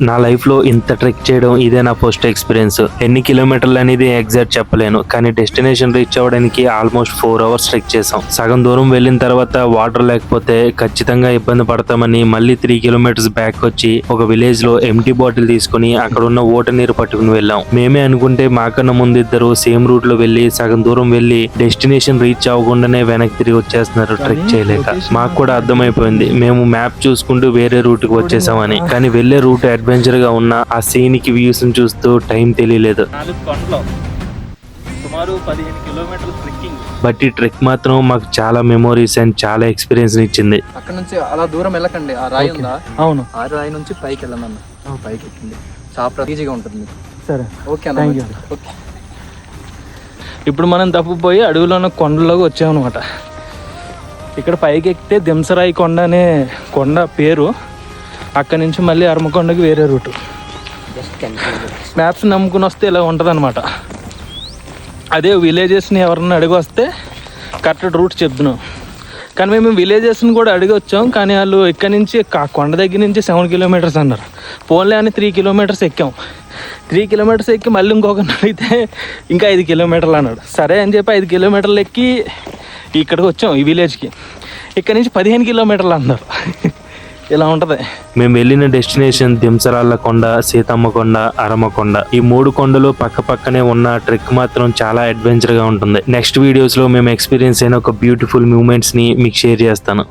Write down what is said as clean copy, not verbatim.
నా లైఫ్ లో ఇంత ట్రెక్ చేయడం ఇదే నా ఫస్ట్ ఎక్స్పీరియన్స్. ఎన్ని కిలోమీటర్లు అనేది ఎగ్జాక్ట్ చెప్పలేను, కానీ డెస్టినేషన్ రీచ్ అవ్వడానికి ఆల్మోస్ట్ 4 hours ట్రెక్ చేసాం. సగం దూరం వెళ్ళిన తర్వాత వాటర్ లేకపోతే ఖచ్చితంగా ఇబ్బంది పడతామని మళ్ళీ 3 kilometers బ్యాక్ వచ్చి ఒక విలేజ్ లో ఎంటీ బాటిల్ తీసుకుని అక్కడ ఉన్న ఓట నీరు పట్టుకుని వెళ్ళాం. మేమే అనుకుంటే మాకన్నా ముందు ఇద్దరు సేమ్ రూట్ లో వెళ్ళి సగం దూరం వెళ్ళి డెస్టినేషన్ రీచ్ అవ్వకుండానే వెనక్కి తిరిగి వచ్చేస్తున్నారు ట్రెక్ చేయలేక. మాకు కూడా అర్థమైపోయింది మేము మ్యాప్ చూసుకుంటూ వేరే రూట్ కి వచ్చేసామని. కానీ వెళ్లే రూట్ అడ్వెంచర్ గా ఉన్న ఆ సీనిక్ వ్యూస్ చూస్తూ టైం తెలియలేదు. బట్ ఈ ట్రెక్ మాత్రం మాకు చాలా మెమోరీస్ అండ్ చాలా ఎక్స్పీరియన్స్ ఇచ్చింది. అక్కడ నుంచి అలా దూరం వెళ్ళకండి, ఆ రాయి ఉందా? అవును, ఆ రాయి నుంచి పైకి వెళ్ళండి. పైకి ఎక్కింది చాలా ఈజీగా ఉంటుంది. సరే, ఓకే అన్న. ఓకే, ఇప్పుడు మనం తప్పిపోయి అడవిలో ఉన్న కొండలోకి వచ్చామన్నమాట. ఇక్కడ పైకి ఎక్కితే దింసరాయి కొండ అనే కొండ పేరు. అక్కడి నుంచి మళ్ళీ అరమకొండకి వేరే రూటు. మ్యాప్స్ నమ్ముకుని వస్తే ఇలా ఉంటుంది అనమాట. అదే విలేజెస్ని ఎవరన్నా అడిగి వస్తే కరెక్ట్ రూట్ చెప్తున్నాం. కానీ మేము విలేజెస్ని కూడా అడిగి వచ్చాం, కానీ వాళ్ళు ఇక్కడ నుంచి కొండ దగ్గర నుంచి 7 kilometers అన్నారు. పోన్లే అని 3 kilometers ఎక్కాం. 3 kilometers ఎక్కి మళ్ళీ ఇంకొకరిని అడిగితే ఇంకా 5 kilometers అన్నాడు. సరే అని చెప్పి 5 kilometers ఎక్కి ఇక్కడికి వచ్చాం, ఈ విలేజ్కి. ఇక్కడ నుంచి 15 kilometers అన్నారు. ఇలా ఉంటది. మేము వెళ్ళిన డెస్టినేషన్ దింసరాళ్ళ కొండ, సీతమ్మ కొండ, అరమకొండ. ఈ 3 కొండలు పక్క పక్కనే ఉన్న ట్రెక్ మాత్రం చాలా అడ్వెంచర్ గా ఉంటుంది. నెక్స్ట్ వీడియోస్ లో మేము ఎక్స్పీరియన్స్ అయిన ఒక బ్యూటిఫుల్ మూమెంట్స్ ని మీకు షేర్ చేస్తాను.